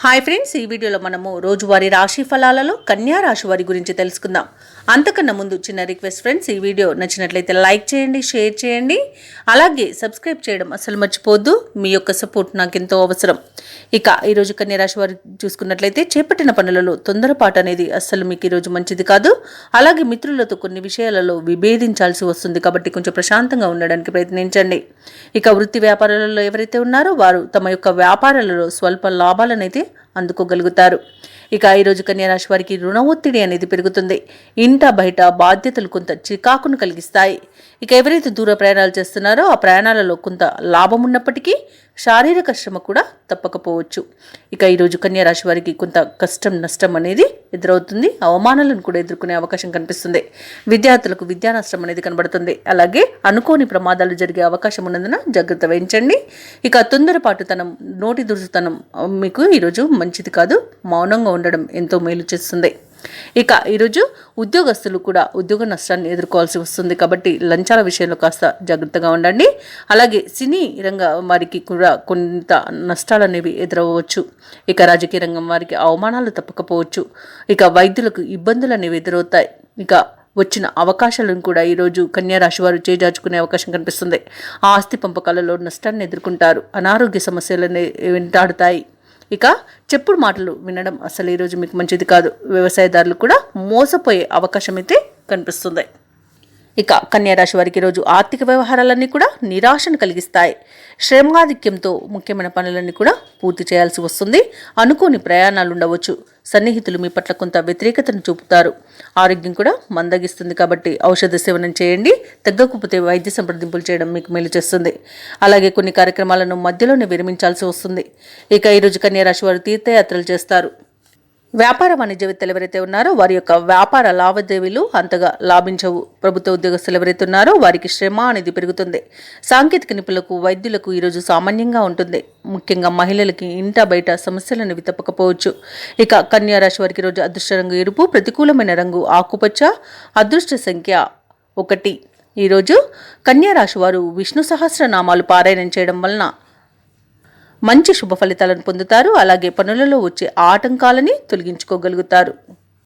Hi friends, ఈ వీడియోలో మనము రోజువారీ రాశి ఫలాలలో కన్యా రాశి వారి గురించి తెలుసుకుందాం. అంతకన్నా ముందు చిన్న రిక్వెస్ట్ ఫ్రెండ్స్, ఈ వీడియో నచ్చినట్లయితే లైక్ చేయండి, షేర్ చేయండి, అలాగే సబ్స్క్రైబ్ చేయడం అసలు మర్చిపోవద్దు. మీ యొక్క సపోర్ట్ నాకు ఎంతో అవసరం. ఇక ఈరోజు కన్యా రాశి వారు చూసుకున్నట్లయితే చేపట్టిన పనులలో తొందరపాటు అనేది అస్సలు మీకు ఈరోజు మంచిది కాదు. అలాగే మిత్రులతో కొన్ని విషయాలలో విభేదించాల్సి వస్తుంది, కాబట్టి కొంచెం ప్రశాంతంగా ఉండడానికి ప్రయత్నించండి. ఇక వృత్తి వ్యాపారాలలో ఎవరైతే ఉన్నారో వారు తమ యొక్క వ్యాపారాలలో స్వల్ప లాభాలనైతే అందుకోగలుగుతారు. ఇక ఈరోజు కన్యా రాశి వారికి రుణ ఒత్తిడి అనేది పెరుగుతుంది. ఇంట బయట బాధ్యతలు కొంత చికాకును కలిగిస్తాయి. ఇక ఎవరైతే దూర ప్రయాణాలు చేస్తున్నారో ఆ ప్రయాణాలలో కొంత లాభం ఉన్నప్పటికీ శారీరక శ్రమ కూడా తప్పకపోవచ్చు. ఇక ఈరోజు కన్యా రాశి వారికి కొంత కష్టం నష్టం అనేది ఎదురవుతుంది. అవమానాలను కూడా ఎదుర్కొనే అవకాశం కనిపిస్తుంది. విద్యార్థులకు విద్యా నష్టం అనేది కనబడుతుంది. అలాగే అనుకోని ప్రమాదాలు జరిగే అవకాశం ఉన్నందున జాగ్రత్త వహించండి. ఇక తొందరపాటుతనం, నోటి దురుసుతనం మీకు ఈరోజు మంచిది కాదు. మౌనంగా ఉండడం ఎంతో మేలు చేస్తుంది. ఇక ఈరోజు ఉద్యోగస్తులు కూడా ఉద్యోగ నష్టాన్ని ఎదుర్కోవాల్సి వస్తుంది, కాబట్టి లంచాల విషయంలో కాస్త జాగ్రత్తగా ఉండండి. అలాగే సినీ రంగం వారికి కూడా కొంత నష్టాలు అనేవి ఎదురవ్వచ్చు. ఇక రాజకీయ రంగం వారికి అవమానాలు తప్పకపోవచ్చు. ఇక వైద్యులకు ఇబ్బందులు అనేవి ఎదురవుతాయి. ఇక వచ్చిన అవకాశాలను కూడా ఈరోజు కన్యా రాశి వారు చేజార్చుకునే అవకాశం కనిపిస్తుంది. ఆస్తి పంపకాలలో నష్టాన్ని ఎదుర్కొంటారు. అనారోగ్య సమస్యలను వెంటాడుతాయి. ఇక చెప్పుడు మాటలు వినడం అసలు ఈరోజు మీకు మంచిది కాదు. వ్యవసాయదారులు కూడా మోసపోయే అవకాశం అయితే కనిపిస్తుంది. ఇక కన్యా రాశి వారికి ఈరోజు ఆర్థిక వ్యవహారాలన్నీ కూడా నిరాశను కలిగిస్తాయి. శ్రమాధిక్యంతో ముఖ్యమైన పనులన్నీ కూడా పూర్తి చేయాల్సి వస్తుంది. అనుకోని ప్రయాణాలు ఉండవచ్చు. సన్నిహితులు మీ పట్ల కొంత వ్యతిరేకతను చూపుతారు. ఆరోగ్యం కూడా మందగిస్తుంది, కాబట్టి ఔషధ సేవనం చేయండి. తగ్గకపోతే వైద్య సంప్రదింపులు చేయడం మీకు మేలు చేస్తుంది. అలాగే కొన్ని కార్యక్రమాలను మధ్యలోనే విరమించాల్సి వస్తుంది. ఇక ఈరోజు కన్యా రాశి వారు తీర్థయాత్రలు చేస్తారు. వ్యాపార వాణిజ్యవేత్తలు ఎవరైతే ఉన్నారో వారి యొక్క వ్యాపార లావాదేవీలు అంతగా లాభించవు. ప్రభుత్వ ఉద్యోగస్తులు ఎవరైతే ఉన్నారో వారికి శ్రమ అనేది పెరుగుతుంది. సాంకేతిక నిపుణులకు, వైద్యులకు ఈరోజు సామాన్యంగా ఉంటుంది. ముఖ్యంగా మహిళలకి ఇంట బయట సమస్యలు అనేవి తప్పకపోవచ్చు. ఇక కన్యా రాశి వారికి ఈరోజు అదృష్ట రంగు ఎరుపు, ప్రతికూలమైన రంగు ఆకుపచ్చ, అదృష్ట సంఖ్య 1. ఈరోజు కన్యా రాశి వారు విష్ణు సహస్రనామాలు పారాయణం చేయడం వలన మంచి శుభ ఫలితాలను పొందుతారు. అలాగే పనులలో వచ్చే ఆటంకాలని తొలగించుకోగలుగుతారు.